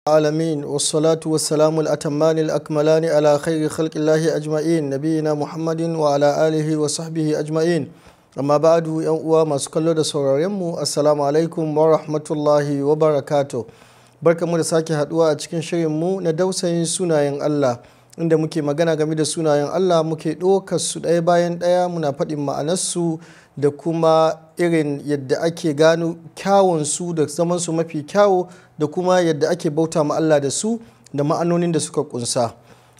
العالمين والصلاة والسلام الأتمان الأكملان على خير خلق الله أجمعين نبينا محمد وعلى آله وصحبه أجمعين أما بعد وما سكالو da sauraronmu assalamu alaikum wa rahmatullahi wa barakatuh barkamu da sake haduwa a cikin shirinmu na dausayin sunayen Allah inda muke magana game da sunayen Allah muke ɗaukar su ɗaya bayan ɗaya muna faɗin ma'anarsu da kuma irin yadda ake gano kyawunsu da zamansu mafi kyawu da kuma yadda ake bauta ma Allah da su da ma'anonin da suka kunsa.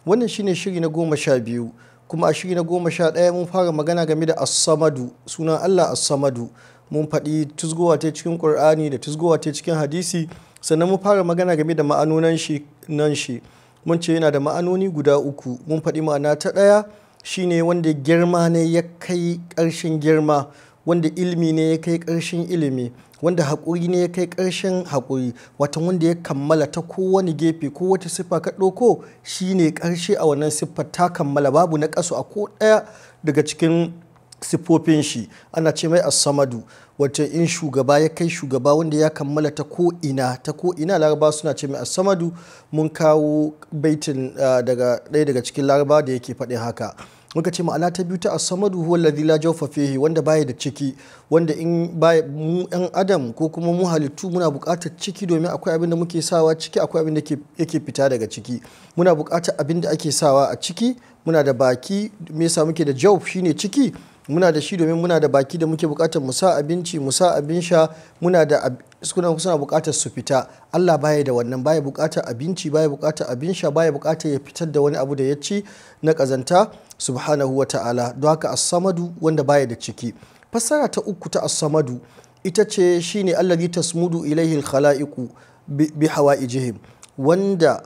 Wannan shine shiri na 12 kuma a shiri na 11 mun fara magana game da as-samadu, sunan Allah as-samadu. Mun faɗi tuzgowa ta cikin Qur'ani da tuzgowa ta cikin hadisi, sannan mun fara magana game da ma'anonan shi mun ce yana da ma'anoni guda uku. Mun faɗi ma'ana ta ɗaya shine wanda girma ne ya kai ƙarshen girma, wanda ilimi ne ya kai ƙarshen ilimi, wanda haƙuri ne ya kai ƙarshen haƙuri, wata wanda ya kammala ta kowane gefe ko wata siffa ka ɗauko shine ƙarshe a wannan siffar ta kammala, babu na ƙasu a ko ɗaya daga cikin siffofin shi. Ana ce mai as-samadu, wata in shugaba ya kai shugaba wanda ya kammala ta ko ina laraba suna ce mai as-samadu. Mun kawo baitin daga ɗaya daga cikin laraba da yake faɗin haka. Muka ce ma'ana ta biyu ta as-samadu huwa alladhi la jawfa fihi, wanda baya da ciki, wanda in baya mu ɗan adam ko kuma mu halittu muna buƙatar ciki domin akwai abin da muke sawa ciki, akwai abin da yake fita daga ciki. Muna buƙatar abin da ake sawa a ciki, muna da baki, me yasa muke da jawf shine ciki, muna da shi domin muna da baki da muke buƙatar mu sa abinci, mu sa abin sha, muna da suna buƙatar su fita. Allah baya da wannan, baya buƙatar abinci, baya buƙatar abin sha, baya buƙatar ya fitar da wani abu da ya ci na ƙazanta subhanahu wa ta'ala. Don haka as-samadu wanda baya da ciki. Fassara ta uku ta as-samadu ita ce shine allazi tasmudu ilaihi al-khala'iqu bi hawa'ijihim, wanda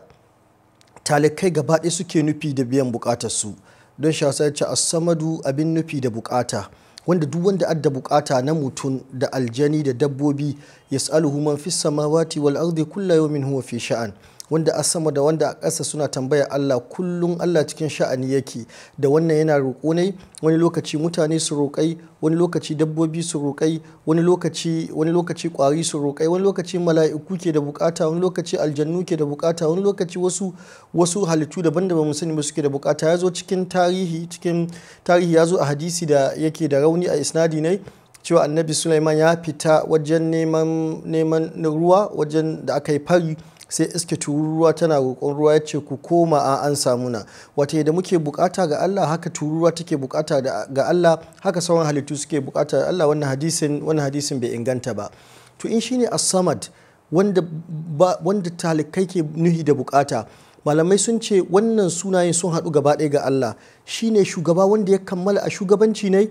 talikai gaba ɗaya suke nufi da biyan buƙatar su. Don shi sai ce as-samadu abin nufi da buƙata, wanda duk wanda adda buƙata na mutum da aljani da dabbobi yas'aluhu man fis samawati wal ardi kullu yawmin huwa fi sha'an, wanda a sama da wanda a ƙasa suna tambaya Allah kullum, Allah cikin sha'ani yake. Da wannan yana roƙo ne, wani lokaci mutane su roƙai, wani lokaci dabbobi su roƙai, wani lokaci ƙwari su roƙai, wani lokaci mala'iku ke da buƙata, wani lokaci aljannu ke da buƙata, wani lokaci wasu halittu daban da bamu sani ba suke da buƙata. Ya zo cikin tarihi ya zo a hadisi da yake da rauni a isnadi ne cewa annabi Sulaiman ya fita wajen neman ruwa wajen da aka yi fari, sai iske tururuwa tana roƙon ruwa, ya ce ku koma an samu na. Wata da muke bukata ga Allah haka tururuwa take bukata ga Allah, haka sauran halittu suke bukata ga Allah. Wannan hadisin bai inganta ba. To in shine as-samad wanda talikai ke nuhi da bukata, malamai sun ce wannan sunayen sun haɗu gaba ɗaya ga Allah. Shine shugaba wanda ya kammala a shugabanci ne,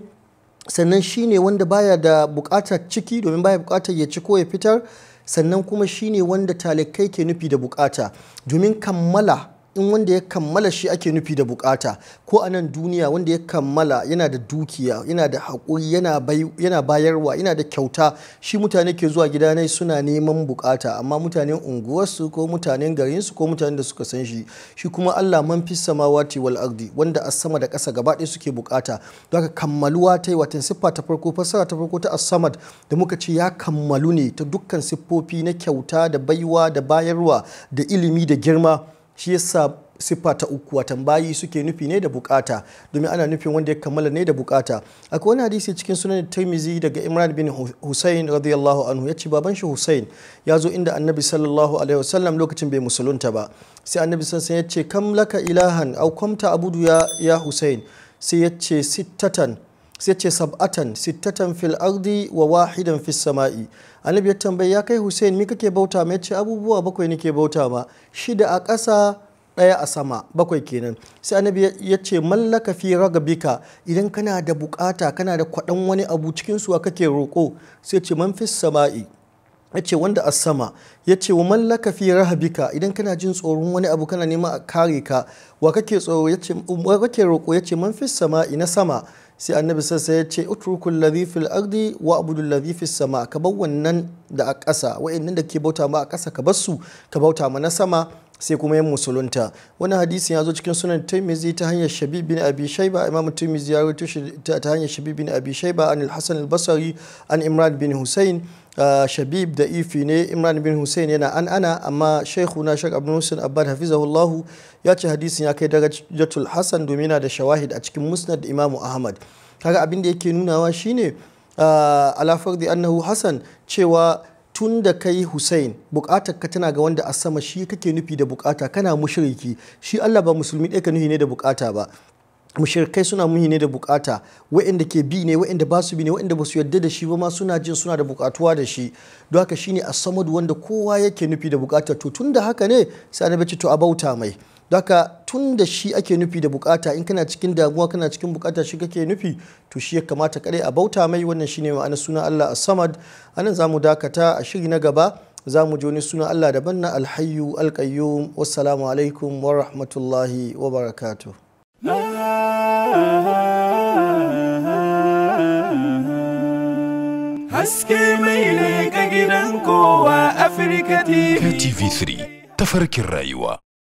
sannan shine wanda baya da bukatar ciki domin baya bukatar ya ci ko ya fitar, sannan kuma shine wanda talikai ke nufi da bukata domin kammala. In wanda ya kammala shi ake nufi da bukata ko a nan duniya, wanda ya kammala yana da dukiya, yana da haƙuri, yana bayarwa, yana da kyauta, shi mutane ke zuwa gidanai suna neman bukata, amma mutanen unguwarsu ko mutanen garinsu ko mutanen da suka san shi kuma Allah man fis samawati wal ardi, wanda a sama da ƙasa gaba ɗaya suke bukata. Don haka kammaluwa ta yi watan siffa ta farko, fassara ta farko ta as-samad da muka ce ya kammalu ne ta dukkan siffofi na kyauta da baiwa da bayarwa da ilimi da girma. Shi yasa siffa ta uku watan bayi suke nufi ne da bukata, domin ana nufin wanda ya kammala ne da bukata. Akwai wani hadisi cikin sunan Tirmidhi daga Imran bin Husayn radiyallahu anhu, ya ce baban shi Husayn ya zo inda annabi sallallahu alaihi wasallam lokacin bai musulunta ba. Sai annabi sallallahu alaihi wasallam ya ce kam laka ilahan aw kamta abudu ya Husayn, sai ya ce sittatan fil ardi wa wahidan fis sama'i. Annabi ya tambaye ya kai Hussein me kake bauta ma? Ya ce abubuwa 7 nake bauta ma, 6 a ƙasa 1 a sama, 7 kenan. Sai annabi ya ce mallaka fi ragabika, idan kana da bukata kana da kwaɗan wani abu cikin su kake roƙo? Sai ce man fis sama'i, ya ce wanda a sama. Ya ce wa mallaka fi rahabika, idan kana jin tsoron wani abu kana nema a kare ka, wa kake tsoro? Ya ce wa kake roƙo? Ya ce man fis sama'i, na sama. Sai annabi sassa ya ce utrukul ladhi fil ardi wa abudul ladhi fis sama, ka bar wannan da a ƙasa, wa'annan da ke bauta ma a ƙasa ka bar su, ka bauta ma na sama. sai kuma yan musulunta. Wani hadisin ya zo cikin sunan Tirmidhi ta hanyar Shabib bin Abi Shayba. Imam Tirmidhi ya rawaito shi ta hanyar Shabib bin Abi Shayba an al-Hasan al-Basri an Imran bin Husayn. Shabib da ifi ne, Imran bin Husayn yana ana, amma shaykhuna Sheikh Abdul Muhsin Abbad hafizahullahu ya ce hadisin ya kai darajatul hasan domin yana da shawahid a cikin musnad da Imam Ahmad. Kaga abin da yake nunawa shine ala fardi annahu hasan, cewa tun da kai Hussein bukatar ka tana ga wanda a sama, shi kake nufi da bukata, kana mushriki. Shi Allah ba musulmi ɗaya ka nufi ne da bukata ba, mushrikai suna muhi ne da bukata, wa'anda ke bi ne, wa'anda ba su bi ne, wa'anda ba su yarda da shi ba ma suna jin suna da bukatuwa da shi. Don haka shine as-samad wanda kowa yake nufi da bukata. To tun da haka ne sai annabi ce to a bauta mai. Don haka tun da shi ake nufi da bukata, in kana cikin damuwa kana cikin bukata shi kake nufi, to shi ya kamata kadai a bauta mai. Wannan shine ma'anar sunan Allah as-samad. Anan zamu dakata, a shiri na gaba za mu ji wani sunan Allah daban na al-hayyu al-qayyum. Wassalamu alaikum wa rahmatullahi wa barakatuh. Haske mai leƙa gidan kowa Afirka TV. TV3 tafarkin rayuwa.